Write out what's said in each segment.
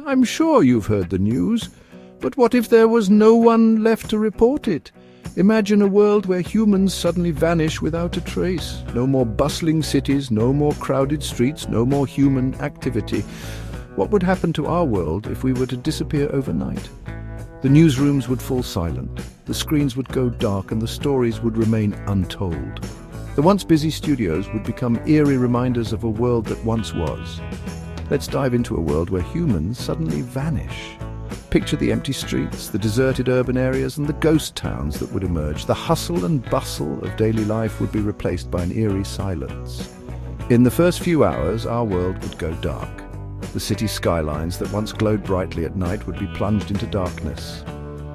I'm sure you've heard the news, but what if there was no one left to report it? Imagine a world where humans suddenly vanish without a trace. No more bustling cities, no more crowded streets, no more human activity. What would happen to our world if we were to disappear overnight? The newsrooms would fall silent, the screens would go dark, and the stories would remain untold. The once busy studios would become eerie reminders of a world that once was. Let's dive into a world where humans suddenly vanish. Picture the empty streets, the deserted urban areas, and the ghost towns that would emerge. The hustle and bustle of daily life would be replaced by an eerie silence. In the first few hours, our world would go dark. The city skylines that once glowed brightly at night would be plunged into darkness.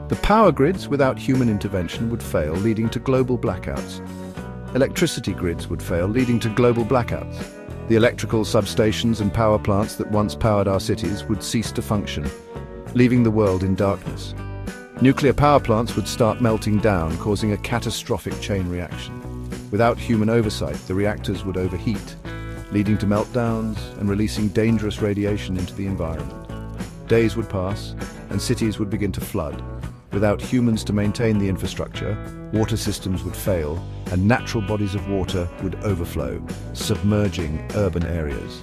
The power grids, without human intervention, would fail, leading to global blackouts. Electricity grids would fail, leading to global blackouts. The electrical substations and power plants that once powered our cities would cease to function, leaving the world in darkness. Nuclear power plants would start melting down, causing a catastrophic chain reaction. Without human oversight, the reactors would overheat, leading to meltdowns and releasing dangerous radiation into the environment. Days would pass, and cities would begin to flood. Without humans to maintain the infrastructure, water systems would fail, and natural bodies of water would overflow, submerging urban areas.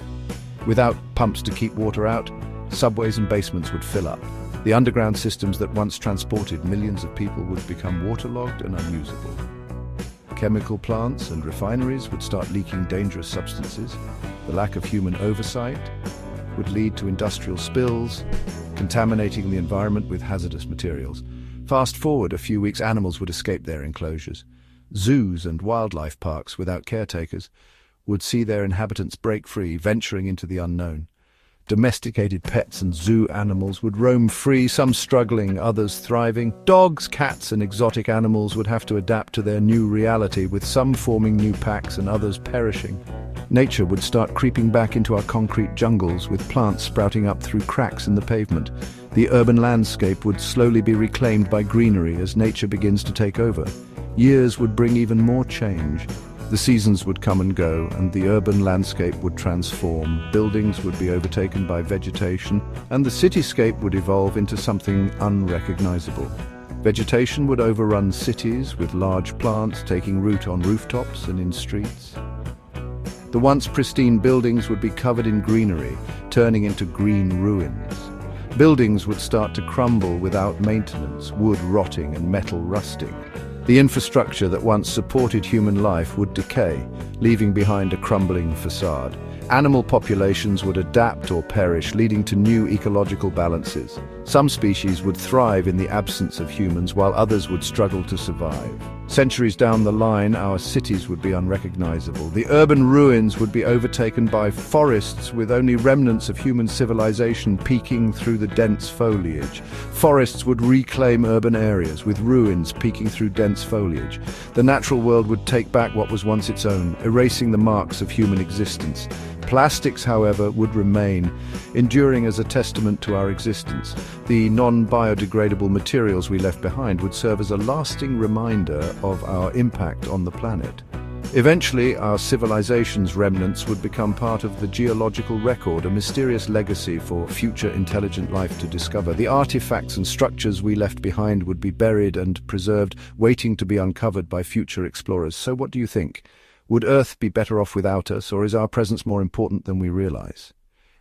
Without pumps to keep water out, subways and basements would fill up. The underground systems that once transported millions of people would become waterlogged and unusable. Chemical plants and refineries would start leaking dangerous substances. The lack of human oversight would lead to industrial spills, contaminating the environment with hazardous materials. Fast forward a few weeks, animals would escape their enclosures. Zoos and wildlife parks without caretakers would see their inhabitants break free, venturing into the unknown. Domesticated pets and zoo animals would roam free, some struggling, others thriving. Dogs, cats, and exotic animals would have to adapt to their new reality, with some forming new packs and others perishing. Nature would start creeping back into our concrete jungles, with plants sprouting up through cracks in the pavement. The urban landscape would slowly be reclaimed by greenery as nature begins to take over. Years would bring even more change. The seasons would come and go, and the urban landscape would transform. Buildings would be overtaken by vegetation, and the cityscape would evolve into something unrecognizable. Vegetation would overrun cities, with large plants taking root on rooftops and in streets. The once pristine buildings would be covered in greenery, turning into green ruins. Buildings would start to crumble without maintenance, wood rotting and metal rusting. The infrastructure that once supported human life would decay, leaving behind a crumbling facade. Animal populations would adapt or perish, leading to new ecological balances. Some species would thrive in the absence of humans, while others would struggle to survive. Centuries down the line, our cities would be unrecognizable. The urban ruins would be overtaken by forests, with only remnants of human civilization peeking through the dense foliage. Forests would reclaim urban areas, with ruins peeking through dense foliage. The natural world would take back what was once its own, erasing the marks of human existence. Plastics, however, would remain, enduring as a testament to our existence. The non-biodegradable materials we left behind would serve as a lasting reminder of our impact on the planet. Eventually, our civilization's remnants would become part of the geological record, a mysterious legacy for future intelligent life to discover. The artifacts and structures we left behind would be buried and preserved, waiting to be uncovered by future explorers. So what do you think? Would Earth be better off without us, or is our presence more important than we realize?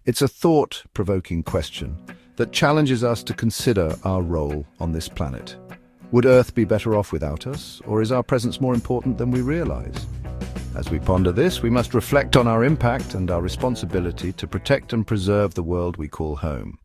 It's a thought-provoking question that challenges us to consider our role on this planet. Would Earth be better off without us, or is our presence more important than we realize? As we ponder this, we must reflect on our impact and our responsibility to protect and preserve the world we call home.